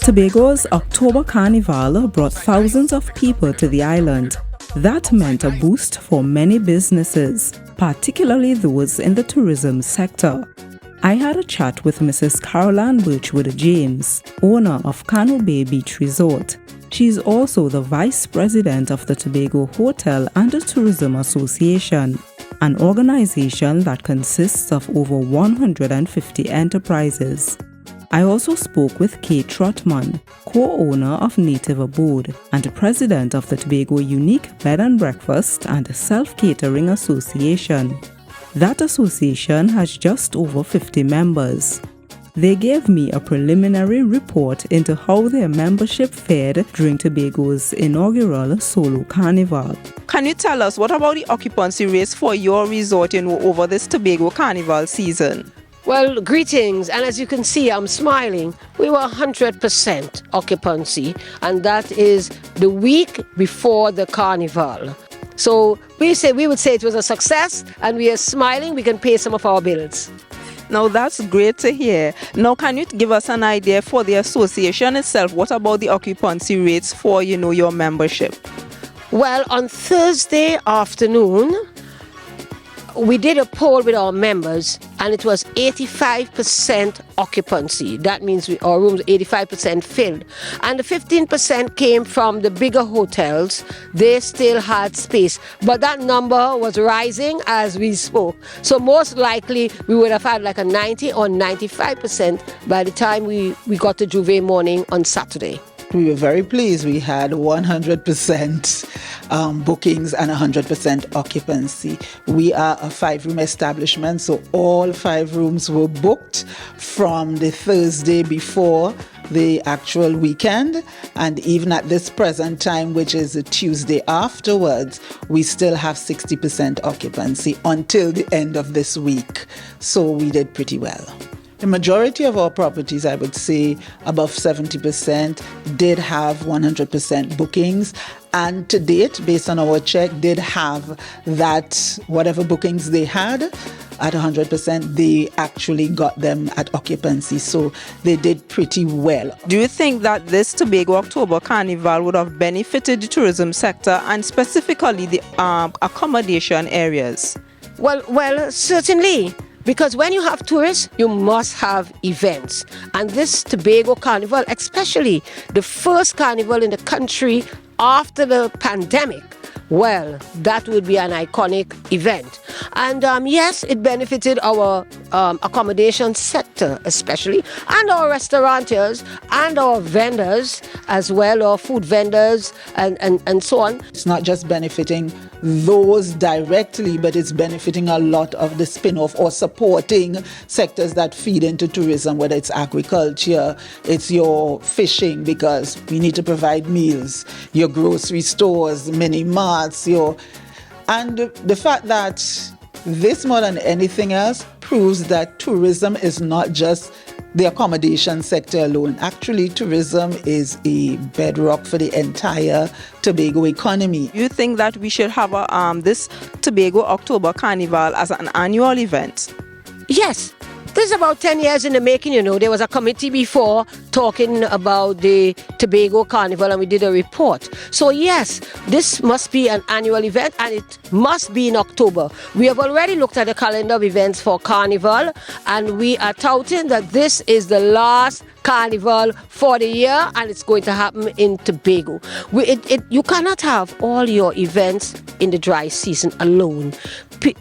Tobago's October Carnival brought thousands of people to the island. That meant a boost for many businesses, particularly those in the tourism sector. I had a chat with Mrs. Caroline Birchwood James, owner of Cano Bay Beach Resort. She's also the vice president of the Tobago Hotel and Tourism Association, an organization that consists of over 150 enterprises. I also spoke with Kate Trotman, co-owner of Native Abode and president of the Tobago Unique Bed and Breakfast and Self-Catering Association. That association has just over 50 members. They gave me a preliminary report into how their membership fared during Tobago's inaugural Solo Carnival. Can you tell us what about the occupancy rates for your resort over this Tobago Carnival season? Well, greetings, and as you can see, I'm smiling. We were 100% occupancy, and that is the week before the carnival. So we would say it was a success, and we are smiling. We can pay some of our bills. Now that's great to hear. Now can you give us an idea for the association itself? What about the occupancy rates for, your membership? Well, on Thursday afternoon, we did a poll with our members, and it was 85% occupancy. That means our rooms 85% filled. And the 15% came from the bigger hotels. They still had space. But that number was rising as we spoke. So most likely, we would have had like a 90 or 95% by the time we got to Juve morning on Saturday. We were very pleased. We had 100% bookings and 100% occupancy. We are a 5-room establishment, so all 5 rooms were booked from the Thursday before the actual weekend, and even at this present time, which is the Tuesday afterwards, we still have 60% occupancy until the end of this week. So we did pretty well. The majority of our properties, I would say above 70%, did have 100% bookings. And to date, based on our check, did have that whatever bookings they had at 100%, they actually got them at occupancy. So they did pretty well. Do you think that this Tobago October Carnival would have benefited the tourism sector and specifically the accommodation areas? Well, certainly. Because when you have tourists, you must have events. And this Tobago Carnival, especially the first carnival in the country after the pandemic, well, that would be an iconic event. And yes, it benefited our accommodation sector especially, and our restaurateurs and our vendors as well, our food vendors and so on. It's not just benefiting those directly, but it's benefiting a lot of the spin-off or supporting sectors that feed into tourism, whether it's agriculture, it's your fishing, because we need to provide meals, your grocery stores, mini marts, and the fact that this more than anything else proves that tourism is not just the accommodation sector alone. Actually, tourism is a bedrock for the entire Tobago economy. You think that we should have this Tobago October Carnival as an annual event? Yes. This is about 10 years in the making, There was a committee before talking about the Tobago Carnival, and we did a report. So yes, this must be an annual event, and it must be in October. We have already looked at the calendar of events for Carnival, and we are touting that this is the last Carnival for the year, and it's going to happen in Tobago. You cannot have all your events in the dry season alone.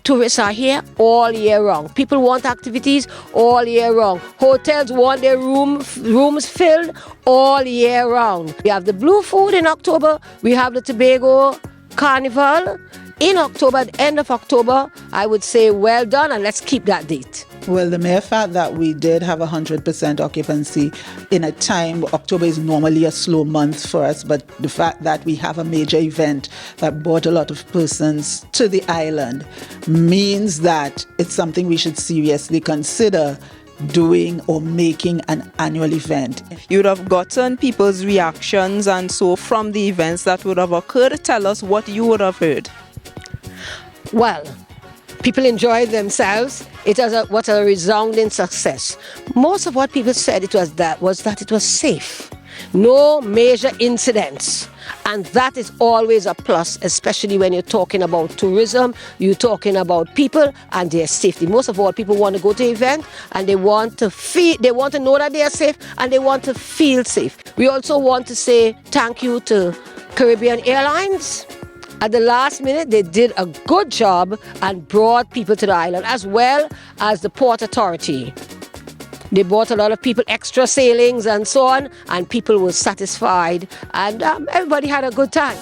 Tourists are here all year round. People want activities all year round. Hotels want their rooms filled all year round. We have the Blue Food in October. We have the Tobago Carnival in October, at the end of October. I would say well done, and let's keep that date. Well, the mere fact that we did have 100% occupancy in a time, October is normally a slow month for us, but the fact that we have a major event that brought a lot of persons to the island means that it's something we should seriously consider doing or making an annual event. You would have gotten people's reactions and so from the events that would have occurred. Tell us what you would have heard. Well, people enjoyed themselves. It was a resounding success. Most of what people said was that it was safe. No major incidents. And that is always a plus, especially when you're talking about tourism, you're talking about people and their safety. Most of all, people want to go to the event and they want to know that they are safe and they want to feel safe. We also want to say thank you to Caribbean Airlines. At the last minute, they did a good job and brought people to the island, as well as the Port Authority. They brought a lot of people, extra sailings and so on, and people were satisfied, and everybody had a good time.